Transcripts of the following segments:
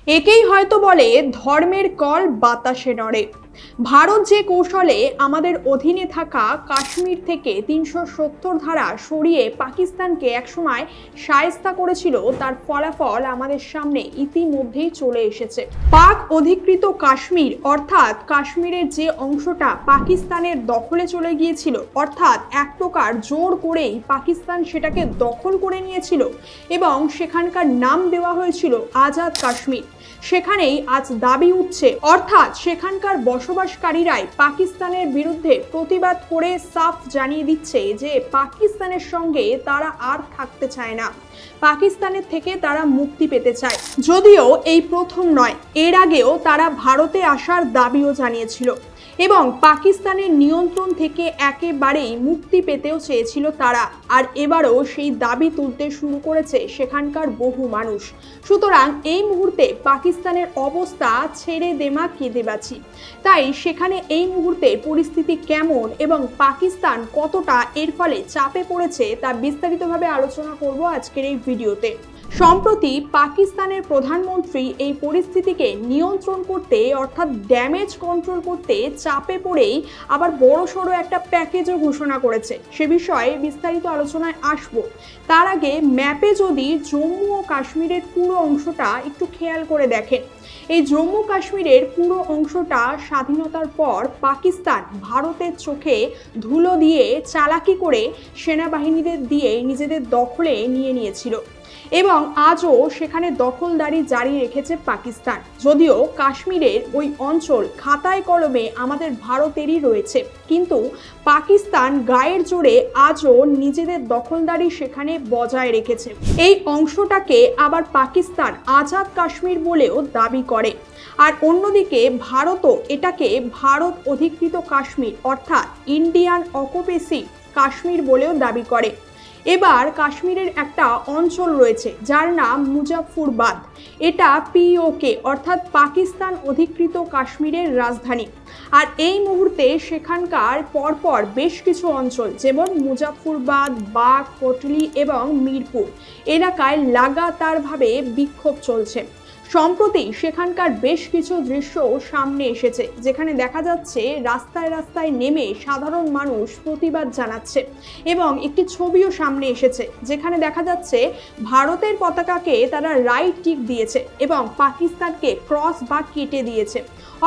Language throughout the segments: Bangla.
একেই হয়তো বলে ধর্মের কল বাতাসে নড়ে। ভারত যে কৌশলে আমাদের অধীনে থাকা কাশ্মীর থেকে ৩৭০ ধারা সরিয়ে পাকিস্তানকে একসময় শায়েস্তা করেছিল, তার ফলাফল আমাদের সামনে ইতিমধ্যেই চলে এসেছে। পাক অধিকৃত কাশ্মীর অর্থাৎ কাশ্মীরের যে অংশটা পাকিস্তানের দখলে চলে গিয়েছিল, অর্থাৎ এক প্রকার জোর করেই পাকিস্তান সেটাকে দখল করে নিয়েছিল এবং সেখানকার নাম দেওয়া হয়েছিল আজাদ কাশ্মীর। সেখানেই আজ দাবি উঠছে, অর্থাৎ সেখানকার বসবাসকারীরাই পাকিস্তানের বিরুদ্ধে প্রতিবাদ করে সাফ জানিয়ে দিচ্ছে যে পাকিস্তানের সঙ্গে তারা আর থাকতে চায় না, পাকিস্তানের থেকে তারা মুক্তি পেতে চায়। যদিও এই প্রথম নয়, এর আগেও তারা ভারতে আসার দাবিও জানিয়েছিল এবং পাকিস্তানের নিয়ন্ত্রণ থেকে একেবারেই মুক্তি পেতেও চেয়েছিল তারা। আর এবারও সেই দাবি তুলতে শুরু করেছে সেখানকার বহু মানুষ। সুতরাং এই মুহূর্তে পাকিস্তানের অবস্থা ছেড়ে দেমা কেঁদে বাঁচি। তাই সেখানে এই মুহূর্তে পরিস্থিতি কেমন এবং পাকিস্তান কতটা এর ফলে চাপে পড়েছে তা বিস্তারিতভাবে আলোচনা করব আজকের এই ভিডিওতে। সম্প্রতি পাকিস্তানের প্রধানমন্ত্রী এই পরিস্থিতিকে নিয়ন্ত্রণ করতে অর্থাৎ ড্যামেজ কন্ট্রোল করতে চাপে পড়েই আবার বড়সড় একটা প্যাকেজও ঘোষণা করেছে। সে বিষয়ে বিস্তারিত আলোচনায় আসব। তার আগে ম্যাপে যদি জম্মু ও কাশ্মীরের পুরো অংশটা একটু খেয়াল করে দেখেন, এই জম্মু কাশ্মীরের পুরো অংশটা স্বাধীনতার পর পাকিস্তান ভারতের চোখে ধুলো দিয়ে চালাকি করে সেনাবাহিনীদের দিয়ে নিজেদের দখলে নিয়ে নিয়েছিল এবং আজও সেখানে দখলদারি জারি রেখেছে পাকিস্তান। যদিও কাশ্মীরের ওই অঞ্চল খাতায় কলমে আমাদের ভারতেরই রয়েছে, কিন্তু পাকিস্তান গায়ের জোরে আজও নিজেদের দখলদারি সেখানে বজায় রেখেছে। এই অংশটাকে আবার পাকিস্তান আজাদ কাশ্মীর বলেও দাবি করে, আর অন্যদিকে ভারতও এটাকে ভারত অধিকৃত কাশ্মীর অর্থাৎ ইন্ডিয়ান অকুপেসি কাশ্মীর বলেও দাবি করে। এবার কাশ্মীরের একটা অঞ্চল রয়েছে যার নাম মুজাফফরবাদ। এটা পিওকে অর্থাৎ পাকিস্তান অধিকৃত কাশ্মীরের রাজধানী। আর এই মুহূর্তে সেখানকার পরপর বেশ কিছু অঞ্চল যেমন মুজাফফরবাদ, বাগ, কোটলি এবং মিরপুর এলাকায় লাগাতারভাবে বিক্ষোভ চলছে। সম্প্রতি সেখানকার বেশ কিছু দৃশ্য সামনে এসেছে যেখানে দেখা যাচ্ছে রাস্তায় রাস্তায় নেমে সাধারণ মানুষ প্রতিবাদ জানাচ্ছে এবং একটি ছবিও সামনে এসেছে যেখানে দেখা যাচ্ছে ভারতের পতাকাকে তারা রাইট টিক দিয়েছে এবং পাকিস্তানকে ক্রস বা কেটে দিয়েছে।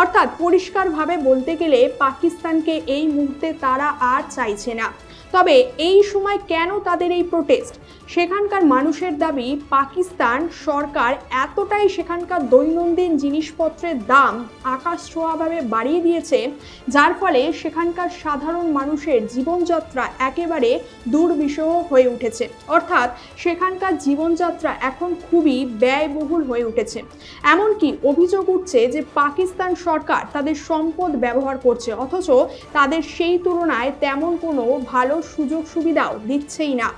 অর্থাৎ পরিষ্কারভাবে বলতে গেলে পাকিস্তানকে এই মুহূর্তে তারা আর চাইছে না। তবে এই সময় কেন তাদের এই প্রোটেস্ট? সেখানকার মানুষের দাবি পাকিস্তান সরকার এতটাই সেখানকার দৈনন্দিন জিনিসপত্রের দাম আকাশ ছোঁয়াভাবে বাড়িয়ে দিয়েছে, যার ফলে সেখানকার সাধারণ মানুষের জীবনযাত্রা একেবারে দুর্বিষহ হয়ে উঠেছে। অর্থাৎ সেখানকার জীবনযাত্রা এখন খুবই ব্যয়বহুল হয়ে উঠেছে। এমনকি অভিযোগ উঠছে যে পাকিস্তান সরকার তাদের সম্পদ ব্যবহার করছে, অথচ তাদের সেই তুলনায় তেমন কোনো ভালো সুযোগ সুবিধাও দিচ্ছেই না।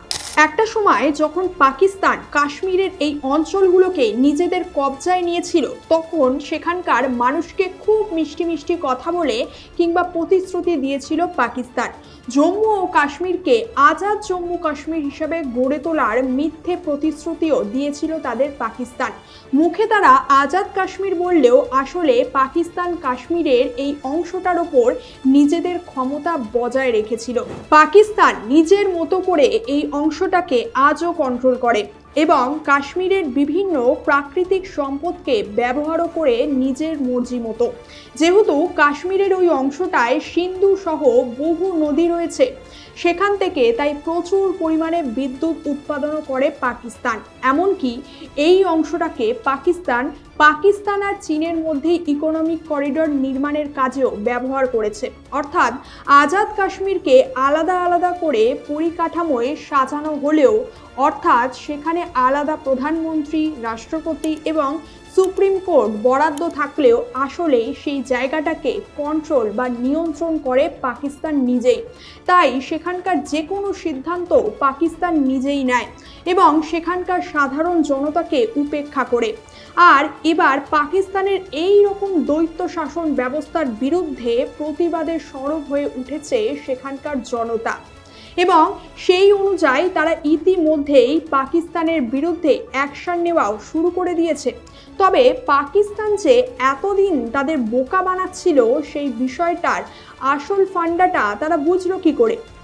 একটা সময় যখন পাকিস্তান কাশ্মীরের এই অঞ্চলগুলোকে নিজেদের কবজায় নিয়েছিল, তখন সেখানকার মানুষকে খুব মিষ্টি মিষ্টি কথা বলে কিংবা প্রতিশ্রুতি দিয়েছিল পাকিস্তান। জম্মু ও কাশ্মীরকে আজাদ জম্মু কাশ্মীর হিসাবে গড়ে তোলার মিথ্যে প্রতিশ্রুতিও দিয়েছিল তাদের পাকিস্তান। মুখে তারা আজাদ কাশ্মীর বললেও আসলে পাকিস্তান কাশ্মীরের এই অংশটার ওপর নিজেদের ক্ষমতা বজায় রেখেছিল। পাকিস্তান নিজের মতো করে এই অংশটাকে আজও কন্ট্রোল করে এবং কাশ্মীরের বিভিন্ন প্রাকৃতিক সম্পদকে ব্যবহারও করে নিজের মর্জি মতো। যেহেতু কাশ্মীরের ওই অংশটায় সিন্ধু সহ বহু নদী রয়েছে সেখান থেকে, তাই প্রচুর পরিমাণে বিদ্যুৎ উৎপাদনও করে পাকিস্তান। এমনকি এই অংশটাকে পাকিস্তান আর চীনের মধ্যে ইকোনমিক করিডর নির্মাণের কাজেও ব্যবহার করেছে। অর্থাৎ আজাদ কাশ্মীরকে আলাদা আলাদা করে পরিকাঠামোয় সাজানো হলেও, অর্থাৎ সেখানে আলাদা প্রধানমন্ত্রী, রাষ্ট্রপতি এবং সুপ্রিম কোর্ট বরাদ্দ থাকলেও আসলে সেই জায়গাটাকে কন্ট্রোল বা নিয়ন্ত্রণ করে পাকিস্তান নিজেই। তাই সেখানকার যে কোনো সিদ্ধান্ত পাকিস্তান নিজেই নেয় এবং সেখানকার সাধারণ জনতাকে উপেক্ষা করে। আর এবার পাকিস্তানের এই রকম দ্বৈত শাসন ব্যবস্থার বিরুদ্ধে প্রতিবাদের সরব হয়ে উঠেছে সেখানকার জনতা এবং সেই অনুযায়ী তারা ইতিমধ্যেই পাকিস্তানের বিরুদ্ধে অ্যাকশন নেওয়াও শুরু করে দিয়েছে। তবে পাকিস্তান যে এতদিন তাদের বোকা বানাচ্ছিল সেই বিষয়টার আসল ফান্ডাটা তারা বুঝলো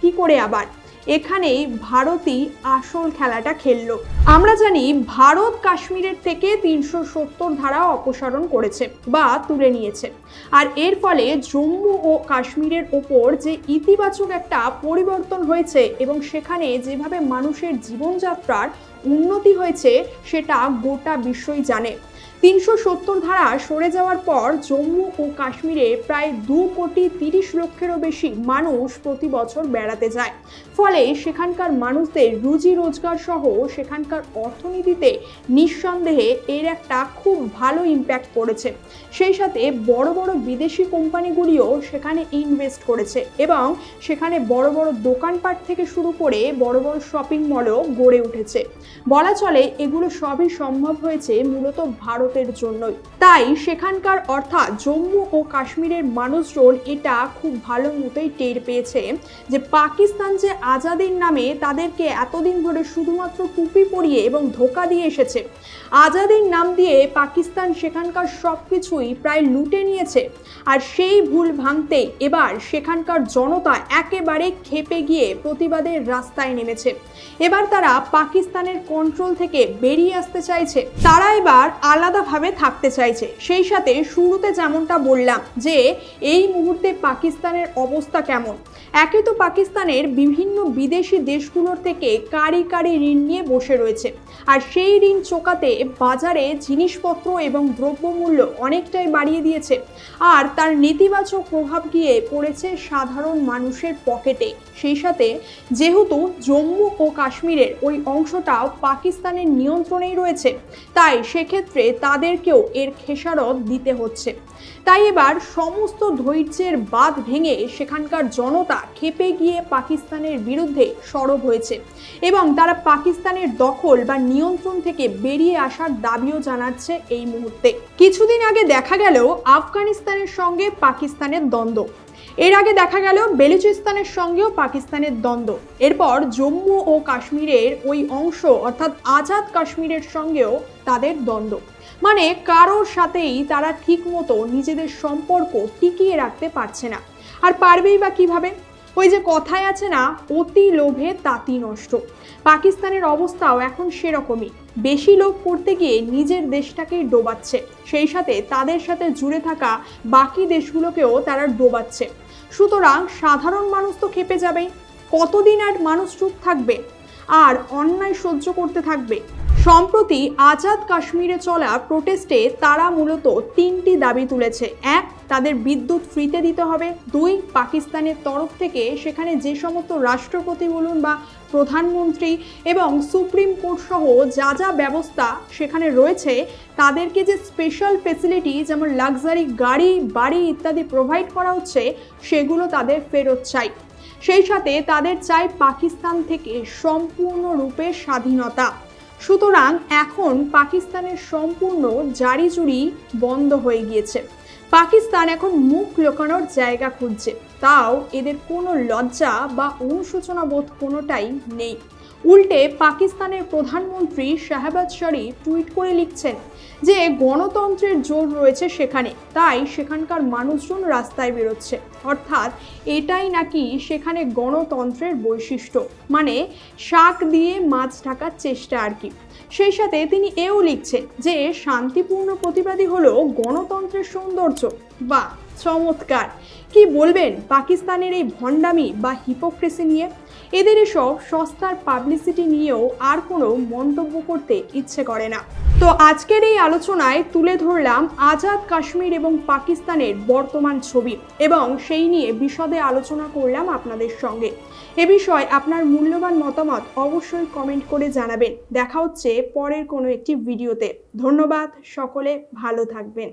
কি করে আবার এখানেই ভারতই আসল খেলাটা খেললো। আমরা জানি ভারত কাশ্মীরের থেকে 370 ধারা অপসারণ করেছে বা তুলে নিয়েছে, আর এর ফলে জম্মু ও কাশ্মীরের ওপর যে ইতিবাচক একটা পরিবর্তন হয়েছে এবং সেখানে যেভাবে মানুষের জীবনযাত্রার উন্নতি হয়েছে সেটা গোটা বিশ্বই জানে। 370 ধারা সরে যাওয়ার পর জম্মু ও কাশ্মীরে প্রায় 2,30,00,000-এরও বেশি মানুষ প্রতি বছর বেড়াতে যায়। ফলে সেখানকার মানুষদের রুজি রোজগার সহ সেখানকার অর্থনীতিতে নিঃসন্দেহে এর একটা খুব ভালো ইম্প্যাক্ট পড়েছে। সেই সাথে বড় বড় বিদেশি কোম্পানিগুলিও সেখানে ইনভেস্ট করেছে এবং সেখানে বড় বড় দোকানপাট থেকে শুরু করে বড় বড় শপিং মলও গড়ে উঠেছে। বলা চলে এগুলো সবই সম্ভব হয়েছে মূলত ভারতের জন্যই। তাই সেখানকার অর্থাৎ জম্মু ও কাশ্মীরের মানুষজন এটা খুব ভালো মতোই টের পেয়েছে যে পাকিস্তান যে আজাদির নামে তাদেরকে এতদিন ধরে শুধুমাত্র টুপি পরিয়ে এবং ধোকা দিয়ে এসেছে, আজাদির নাম দিয়ে পাকিস্তান সেখানকার সবকিছুই প্রায় লুটে নিয়েছে। আর সেই ভুল ভাঙতেই এবার সেখানকার জনতা একেবারে ক্ষেপে গিয়ে প্রতিবাদের রাস্তায় নেমেছে। এবার তারা পাকিস্তানের কন্ট্রোল থেকে বেরিয়ে আসতে চাইছে, তারা এবার আলাদাভাবে থাকতে চাইছে। সেই সাথে শুরুতে যেমনটা বললাম যে এই মুহূর্তে পাকিস্তানের অবস্থা কেমন, একে তো পাকিস্তানের বিভিন্ন বিদেশি দেশগুলোর থেকে কারি ঋণ নিয়ে বসে রয়েছে, আর সেই ঋণ চোকাতে বাজারে জিনিসপত্র এবং দ্রব্যমূল্য অনেকটাই বাড়িয়ে দিয়েছে, আর তার নেতিবাচক প্রভাব গিয়ে পড়েছে সাধারণ মানুষের পকেটে। সেই সাথে যেহেতু জম্মু ও কাশ্মীরের ওই অংশটাও পাকিস্তানের নিয়ন্ত্রণেই রয়েছে, তাই সেক্ষেত্রে তাদেরকেও এর খেসারত দিতে হচ্ছে। তাই এবার সমস্ত ধৈর্যের বাঁধ ভেঙে সেখানকার জনতা ক্ষেপে গিয়ে পাকিস্তানের বিরুদ্ধে সরব হয়েছে এবং তারা পাকিস্তানের দখল বা নিয়ন্ত্রণ থেকে বেরিয়ে আসার দাবিও জানাচ্ছে এই মুহূর্তে। কিছুদিন আগে দেখা গেল আফগানিস্তানের সঙ্গে পাকিস্তানের দ্বন্দ্ব, এর আগে দেখা গেল বেলুচিস্তানের সঙ্গেও পাকিস্তানের দ্বন্দ্ব, এরপর জম্মু ও কাশ্মীরের ওই অংশ অর্থাৎ আজাদ কাশ্মীরের সঙ্গেও তাদের দ্বন্দ্ব। মানে কারোর সাথেই তারা ঠিক মতো নিজেদের সম্পর্ক টিকিয়ে রাখতে পারছে না। আর পারবেই বা কিভাবে? ওই যে কথায় আছে না, অতি লোভে তাঁতি নষ্ট। পাকিস্তানের অবস্থাও এখন সেরকমই, বেশি লোভ করতে গিয়ে নিজের দেশটাকেই ডোবাচ্ছে, সেই সাথে তাদের সাথে জুড়ে থাকা বাকি দেশগুলোকেও তারা ডোবাচ্ছে। সুতরাং সাধারণ মানুষ তো ক্ষেপে যাবেই। কতদিন আর মানুষ চুপ থাকবে আর অন্যায় সহ্য করতে থাকবে? সম্প্রতি আজাদ কাশ্মীরে চলা প্রোটেস্টে তারা মূলত 3টি দাবি তুলেছে। 1, তাদের বিদ্যুৎ ফ্রিতে দিতে হবে। 2, পাকিস্তানের তরফ থেকে সেখানে যে সমস্ত রাষ্ট্রপতি বলুন বা প্রধানমন্ত্রী এবং সুপ্রিম কোর্ট সহ যা যা ব্যবস্থা সেখানে রয়েছে তাদেরকে যে স্পেশাল ফেসিলিটি যেমন লাক্সারি গাড়ি বাড়ি ইত্যাদি প্রোভাইড করা হচ্ছে সেগুলো তাদের ফেরত চাই। সেই সাথে তাদের চাই পাকিস্তান থেকে সম্পূর্ণরূপে স্বাধীনতা। সুতরাং এখন পাকিস্তানের সম্পূর্ণ জারিজুরি বন্ধ হয়ে গিয়েছে। পাকিস্তান এখন মুখ লুকানোর জায়গা খুঁজছে, তাও এদের কোনো লজ্জা বা অনুশোচনা বোধ কোনোটাই নেই। উল্টে পাকিস্তানের প্রধানমন্ত্রী শাহবাজ শরীফ টুইট করে লিখছেন যে গণতন্ত্রের জোর রয়েছে সেখানে, তাই সেখানকার মানুষজন রাস্তায় বেরোচ্ছে। অর্থাৎ এটাই নাকি সেখানে গণতন্ত্রের বৈশিষ্ট্য, মানে শাক দিয়ে মাছ ঢাকার চেষ্টা আর কি। সেই সাথে তিনি এও লিখছেন যে শান্তিপূর্ণ প্রতিবাদী হলো গণতন্ত্রের সৌন্দর্য। বাহ, চমৎকার! কি বলবেন পাকিস্তানের এই ভণ্ডামি বা হিপোক্রেসি নিয়ে? এদের এসব সস্তার পাবলিসিটি নিয়েও আর কোনো মন্তব্য করতে ইচ্ছে করে না। তো আজকের এই আলোচনায় তুলে ধরলাম আজাদ কাশ্মীর এবং পাকিস্তানের বর্তমান ছবি এবং সেই নিয়ে বিশদে আলোচনা করলাম আপনাদের সঙ্গে। এ বিষয়ে আপনার মূল্যবান মতামত অবশ্যই কমেন্ট করে জানাবেন। দেখা হচ্ছে পরের কোনো একটি ভিডিওতে। ধন্যবাদ, সকলে ভালো থাকবেন।